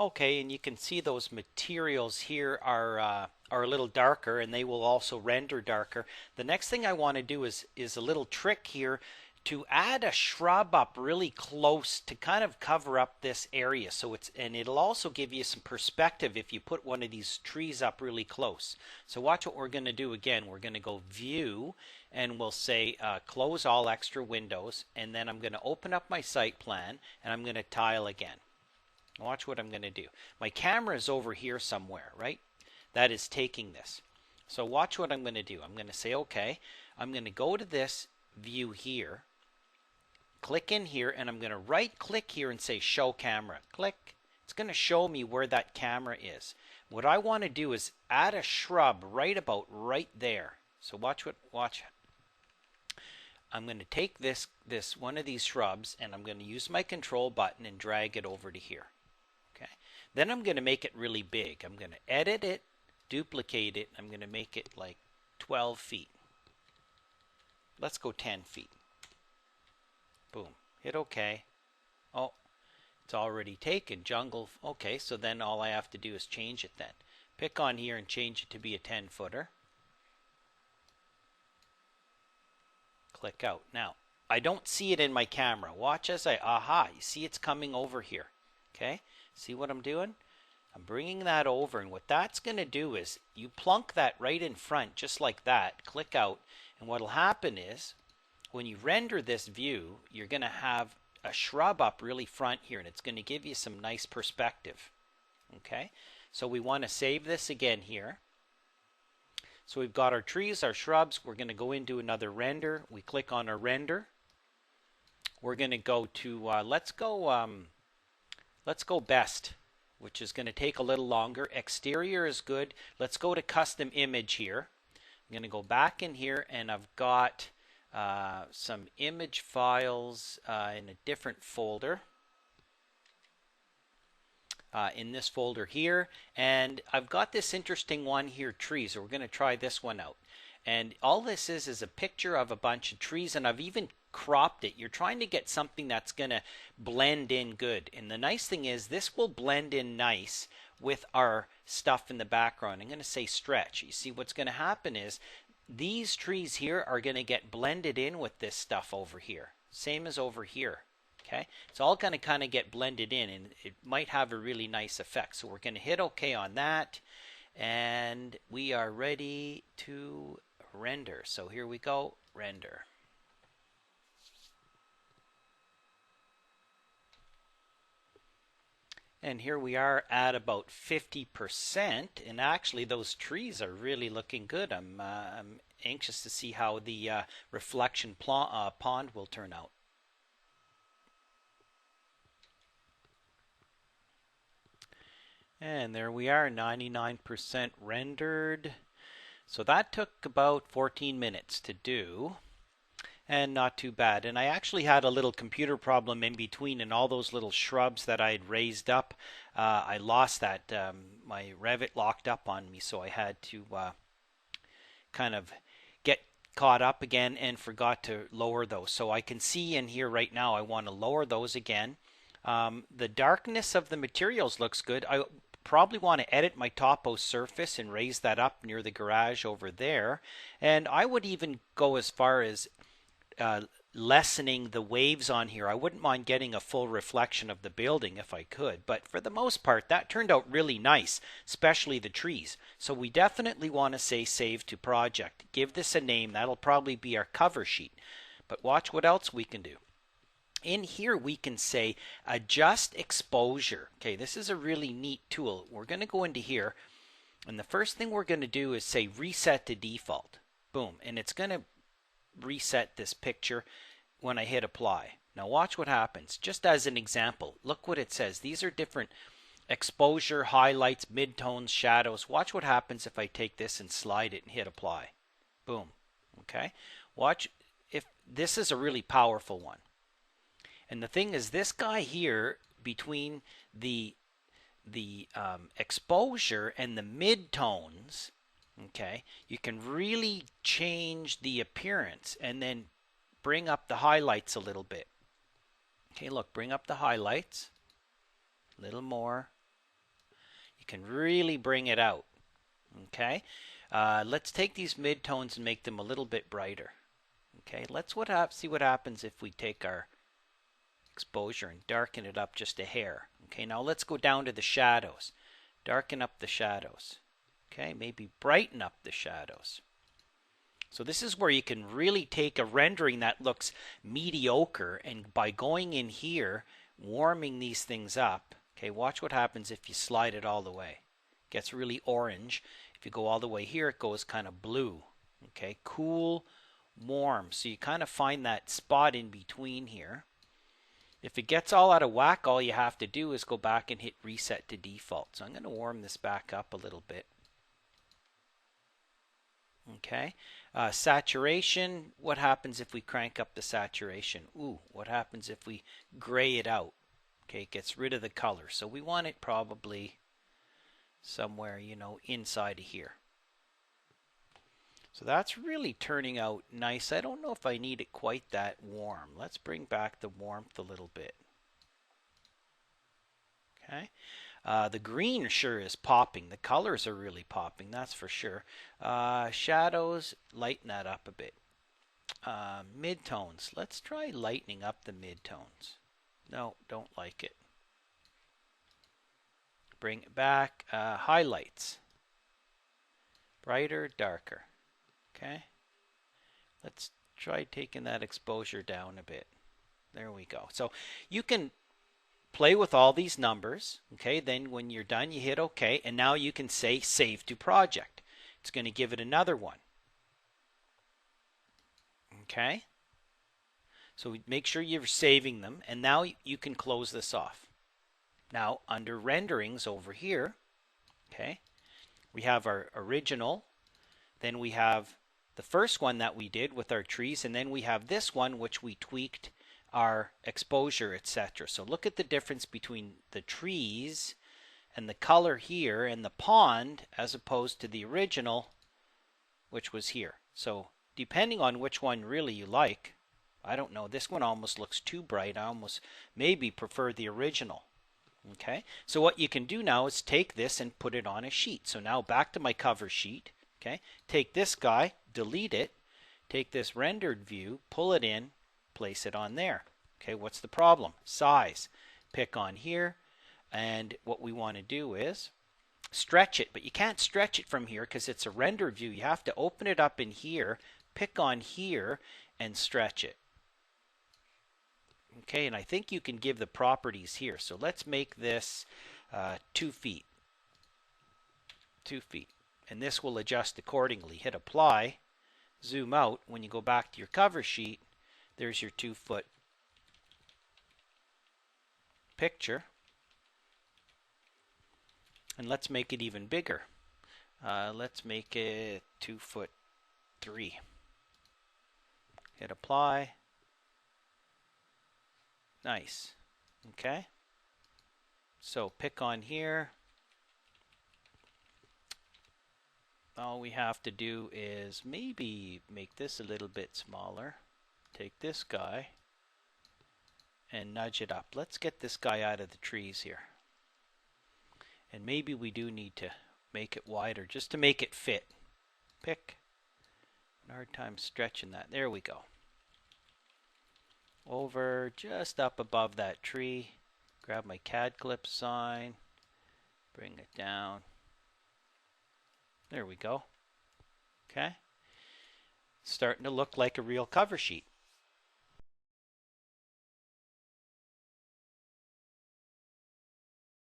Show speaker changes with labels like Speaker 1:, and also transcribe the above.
Speaker 1: Okay, and you can see those materials here are a little darker, and they will also render darker. The next thing I want to do is a little trick here to add a shrub up really close to kind of cover up this area. So it'll also give you some perspective if you put one of these trees up really close. So watch what we're going to do again. We're going to go view, and we'll say close all extra windows, and then I'm going to open up my site plan, and I'm going to tile again. Watch what I'm going to do. My camera is over here somewhere, right? That is taking this. So watch what I'm going to do. I'm going to say, okay, I'm going to go to this view here, click in here, and I'm going to right click here and say show camera. Click. It's going to show me where that camera is. What I want to do is add a shrub right about right there. So watch. I'm going to take this one of these shrubs, and I'm going to use my control button and drag it over to here. Okay. Then I'm going to make it really big. I'm going to edit it, duplicate it. I'm going to make it like 12 feet. Let's go 10 feet. Boom. Hit OK. Oh, it's already taken. Jungle. Okay, so then all I have to do is change it then. Pick on here and change it to be a 10-footer. Click out. Now, I don't see it in my camera. Watch as aha, you see it's coming over here. Okay, see what I'm doing? I'm bringing that over, and what that's going to do is you plunk that right in front just like that. Click out, and what will happen is when you render this view, you're going to have a shrub up really front here, and it's going to give you some nice perspective. Okay, so we want to save this again here. So we've got our trees, our shrubs. We're going to go into another render. We click on our render. We're going to go to let's go best, which is going to take a little longer. Exterior is good. Let's go to custom image here. I'm going to go back in here, and I've got some image files in a different folder. In this folder here, and I've got this interesting one here, trees. So we're going to try this one out, and all this is a picture of a bunch of trees, and I've even cropped it. You're trying to get something that's going to blend in good, and the nice thing is this will blend in nice with our stuff in the background. I'm going to say stretch. You see what's going to happen is these trees here are going to get blended in with this stuff over here, same as over here. Okay, it's all going to kind of get blended in, and it might have a really nice effect. So we're going to hit OK on that, and we are ready to render. So here we go, render. And here we are at about 50%, and actually those trees are really looking good. I'm anxious to see how the reflection pond will turn out. And there we are, 99% rendered. So that took about 14 minutes to do, and not too bad. And I actually had a little computer problem in between, and all those little shrubs that I had raised up, I lost that. My Revit locked up on me, so I had to kind of get caught up again and forgot to lower those. So I can see in here right now I want to lower those again. The darkness of the materials looks good. I probably want to edit my topo surface and raise that up near the garage over there. And I would even go as far as lessening the waves on here. I wouldn't mind getting a full reflection of the building if I could. But for the most part, that turned out really nice, especially the trees. So we definitely want to say save to project. Give this a name. That'll probably be our cover sheet. But watch what else we can do. In here we can say adjust exposure. Okay, this is a really neat tool. We're going to go into here, and the first thing we're going to do is say reset to default. Boom, and it's going to reset this picture when I hit apply. Now watch what happens. Just as an example, look what it says. These are different exposure, highlights, midtones, shadows. Watch what happens if I take this and slide it and hit apply. Boom. Okay, watch if this is a really powerful one. And the thing is, this guy here between the exposure and the midtones, okay, you can really change the appearance and then bring up the highlights a little bit. Okay, look, bring up the highlights a little more. can really bring it out. Okay, let's take these midtones and make them a little bit brighter. Okay, let's see what happens if we take our exposure and darken it up just a hair. Okay, now let's go down to the shadows. Darken up the shadows. Okay, maybe brighten up the shadows. So this is where you can really take a rendering that looks mediocre, and by going in here, warming these things up, okay, watch what happens if you slide it all the way. It gets really orange. If you go all the way here, it goes kind of blue. Okay, cool, warm. So you kind of find that spot in between here. If it gets all out of whack, all you have to do is go back and hit reset to default. So I'm going to warm this back up a little bit. Okay, saturation, what happens if we crank up the saturation? Ooh, what happens if we gray it out? Okay, it gets rid of the color. So we want it probably somewhere, you know, inside of here. So that's really turning out nice. I don't know if I need it quite that warm. Let's bring back the warmth a little bit. Okay. The green sure is popping. The colors are really popping, that's for sure. Shadows, lighten that up a bit. Midtones, let's try lightening up the midtones. No, don't like it. Bring it back. Highlights, brighter, darker. Okay, let's try taking that exposure down a bit. There we go. So you can play with all these numbers. Okay, then when you're done, you hit OK, and now you can say save to project. It's going to give it another one. Okay, so make sure you're saving them, and now you can close this off. Now under renderings over here, okay, we have our original, then we have the first one that we did with our trees, and then we have this one which we tweaked our exposure, etc. So look at the difference between the trees and the color here and the pond as opposed to the original, which was here. So depending on which one really you like, I don't know, this one almost looks too bright. I almost maybe prefer the original. Okay, so what you can do now is take this and put it on a sheet. So now back to my cover sheet. Okay, take this guy, delete it, take this rendered view, pull it in, place it on there. Okay, what's the problem? Size. Pick on here, and what we want to do is stretch it, but you can't stretch it from here because it's a rendered view. You have to open it up in here, pick on here, and stretch it. Okay, and I think you can give the properties here. So let's make this 2 feet. 2 feet. And this will adjust accordingly. Hit apply, zoom out. When you go back to your cover sheet, there's your 2 foot picture. And let's make it even bigger. Let's make it 2'3". Hit apply. Nice. Okay. So pick on here. All we have to do is maybe make this a little bit smaller. Take this guy and nudge it up. Let's get this guy out of the trees here. And maybe we do need to make it wider just to make it fit. Pick. A hard time stretching that. There we go. Over just up above that tree. Grab my CAD clip sign. Bring it down. There we go. Okay. It's starting to look like a real cover sheet.